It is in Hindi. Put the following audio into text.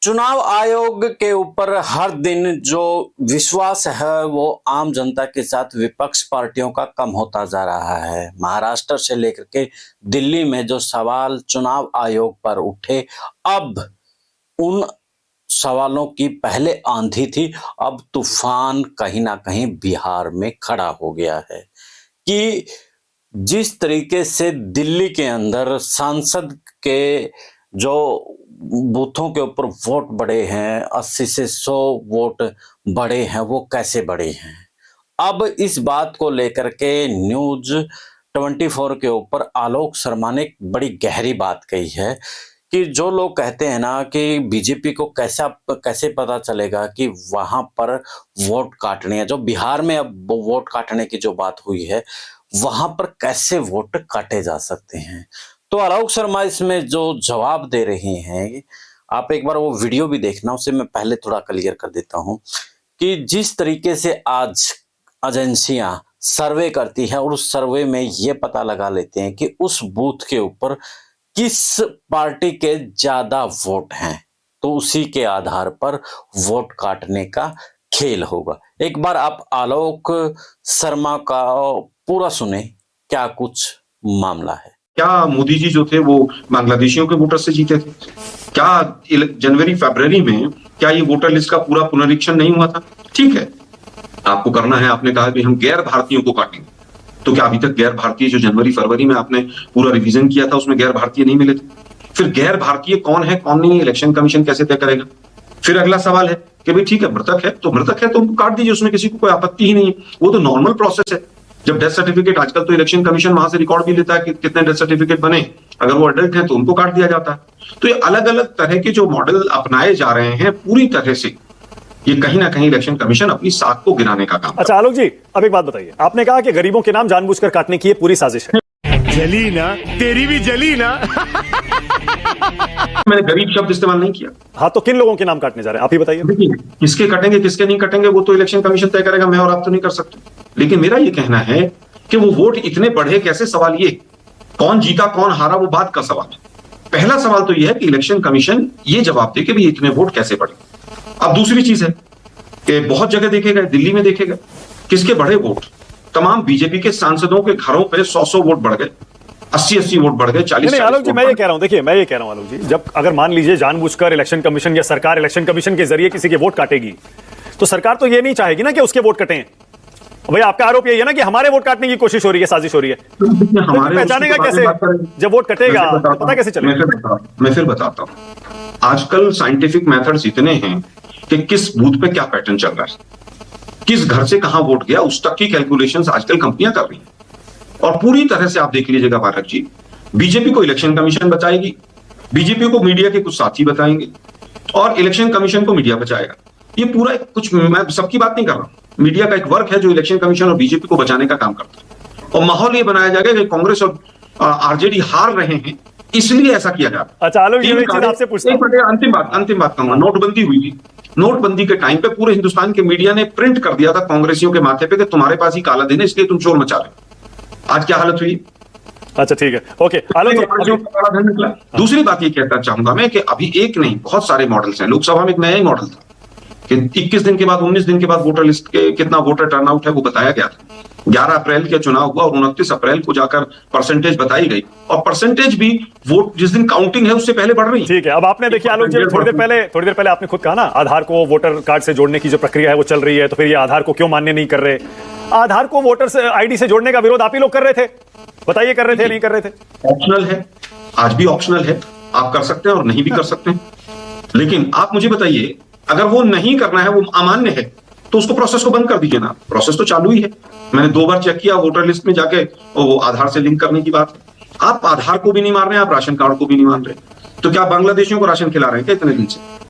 चुनाव आयोग के ऊपर हर दिन जो विश्वास है वो आम जनता के साथ विपक्ष पार्टियों का कम होता जा रहा है। महाराष्ट्र से लेकर के दिल्ली में जो सवाल चुनाव आयोग पर उठे, अब उन सवालों की पहले आंधी थी, अब तूफान कहीं ना कहीं बिहार में खड़ा हो गया है कि जिस तरीके से दिल्ली के अंदर सांसद के जो बूथों के ऊपर वोट बढ़े हैं, 80 से 100 वोट बढ़े हैं, वो कैसे बढ़े हैं। अब इस बात को लेकर के न्यूज 24 के ऊपर आलोक शर्मा ने एक बड़ी गहरी बात कही है कि जो लोग कहते हैं ना कि बीजेपी को कैसे पता चलेगा कि वहां पर वोट काटने हैं, जो बिहार में अब वोट काटने की जो बात हुई है वहां पर कैसे वोट काटे जा सकते हैं। तो आलोक शर्मा इसमें जो जवाब दे रहे हैं, आप एक बार वो वीडियो भी देखना, उसे मैं पहले थोड़ा क्लियर कर देता हूं कि जिस तरीके से आज एजेंसियां सर्वे करती है और उस सर्वे में ये पता लगा लेते हैं कि उस बूथ के ऊपर किस पार्टी के ज्यादा वोट हैं, तो उसी के आधार पर वोट काटने का खेल होगा। एक बार आप आलोक शर्मा का पूरा सुने, क्या कुछ मामला है। क्या मोदी जी जो थे वो बांग्लादेशियों के वोटर से जीते थे? क्या जनवरी फरवरी में क्या ये वोटर लिस्ट का पूरा पुनरीक्षण नहीं हुआ था? ठीक है, आपको करना है, आपने कहा कि हम गैर भारतीयों को काटेंगे, तो क्या अभी तक गैर भारतीय जो जनवरी फरवरी में आपने पूरा रिवीजन किया था उसमें गैर भारतीय नहीं मिले थे? फिर गैर भारतीय कौन है कौन नहीं है इलेक्शन कमीशन कैसे तय करेगा? फिर अगला सवाल है कि भाई ठीक है, मृतक है तो उनको काट दीजिए, उसमें किसी को कोई आपत्ति ही नहीं है, वो तो नॉर्मल प्रोसेस है। जब डेथ सर्टिफिकेट, आजकल तो इलेक्शन कमीशन वहां से रिकॉर्ड भी लेता है कि कितने डेथ सर्टिफिकेट बने, अगर वो अडल्ट हैं तो उनको काट दिया जाता है। तो ये अलग अलग तरह के जो मॉडल अपनाए जा रहे हैं, पूरी तरह से ये कहीं ना कहीं इलेक्शन कमीशन अपनी साख को गिराने का काम। अच्छा आलोक जी, अब एक बात बताइए, आपने कहा कि गरीबों के नाम जानबूझकर काटने की ये पूरी साजिश है। जली ना, तेरी भी जली ना। मैंने गरीब शब्द इस्तेमाल नहीं किया। हाँ, तो किन लोगों के नाम काटने जा रहे हैं आप ही बताइए। देखिए, किसके कटेंगे किसके नहीं कटेंगे वो तो इलेक्शन कमीशन तय करेगा, मैं और आप तो नहीं कर सकते। लेकिन मेरा ये कहना है कि वो वोट इतने बढ़े कैसे, सवाल ये कौन जीता कौन हारा वो बात का सवाल है। पहला सवाल तो यह है कि इलेक्शन कमीशन ये जवाब दे कि भाई इतने वोट कैसे बढ़े। अब दूसरी चीज है कि बहुत जगह देखे गए, दिल्ली में देखे गए किसके बढ़े वोट, तमाम बीजेपी के सांसदों के घरों पे 100 वोट बढ़ गए, 80 वोट बढ़ गए, 40। नहीं आलोक जी, मैं ये कह रहा हूं, देखिए मैं ये कह रहा हूं आलोक जी, जब अगर मान लीजिए जानबूझकर इलेक्शन कमीशन या सरकार इलेक्शन कमीशन के जरिए किसी के वोट काटेगी, तो सरकार तो ये नहीं चाहेगी ना कि उसके वोट कटें। भाई आपका आरोप यही है ना कि हमारे वोट काटने की कोशिश हो रही है, साजिश हो रही है। तो पहचानेगा कैसे जब वोट कटेगा, पता कैसे चलेगा? मैं फिर बताता हूं। आजकल साइंटिफिक मेथड्स इतने हैं कि किस बूथ पे क्या पैटर्न चल रहा है, किस घर से कहां वोट गया, उस तक की कैलकुलेशंस आजकल कंपनियां कर रही हैं। और पूरी तरह से आप देख लीजिएगा भारत जी, बीजेपी को इलेक्शन कमीशन बचाएगी, बीजेपी को मीडिया के कुछ साथी बताएंगे और इलेक्शन कमीशन को मीडिया बचाएगा। ये पूरा कुछ, मैं सबकी बात नहीं कर रहा हूं, मीडिया का एक वर्क है जो इलेक्शन कमीशन और बीजेपी को बचाने का काम करता है। और माहौल ये बनाया जाएगा कि कांग्रेस और आरजेडी हार रहे हैं इसलिए ऐसा किया जा रहा है। अच्छा आलोक जी, एक चीज आपसे पूछता हूं, अंतिम बात कहूंगा। नोटबंदी हुई थी, नोटबंदी के टाइम पे पूरे हिंदुस्तान के मीडिया ने प्रिंट कर दिया था कांग्रेसियों के माथे पे कि तुम्हारे पास ही काला दिन है इसलिए तुम शोर मचा रहे। आज क्या हालत हुई? अच्छा ठीक है, ओके आलोक जी। दूसरी बात ये कहना चाहूंगा मैं कि अभी एक नहीं बहुत सारे मॉडल्स हैं। लोकसभा में एक नया ही मॉडल था कि 21 दिन के बाद 19 दिन के बाद वोटर लिस्ट के कितना वोटर टर्नआउट है वो बताया गया था। 11 अप्रैल के चुनाव हुआ और 29 अप्रैल को जाकर परसेंटेज बताई गई, और परसेंटेज भी वोट जिस दिन काउंटिंग है उससे पहले बढ़ रही है। ठीक है, अब आपने देखिए आलोक जी, थोड़ी देर पहले आपने खुद कहा ना, आधार को वोटर कार्ड से जोड़ने की जो प्रक्रिया है वो चल रही है, तो फिर ये आधार को क्यों मान्य नहीं कर रहे? आधार को वोटर आईडी से जोड़ने का विरोध आप ही लोग कर रहे थे, बताइए कर रहे थे नहीं कर रहे थे? ऑप्शनल है, आज भी ऑप्शनल है, आप कर सकते हैं और नहीं भी कर सकते हैं। लेकिन आप मुझे बताइए, अगर वो नहीं करना है, वो अमान्य है, तो उसको प्रोसेस को बंद कर दीजिए ना। प्रोसेस तो चालू ही है, मैंने 2 बार चेक किया वोटर लिस्ट में जाके, वो आधार से लिंक करने की बात है। आप आधार को भी नहीं मान रहे हैं, आप राशन कार्ड को भी नहीं मान रहे, तो क्या बांग्लादेशियों को राशन खिला रहे हैं क्या इतने दिन से?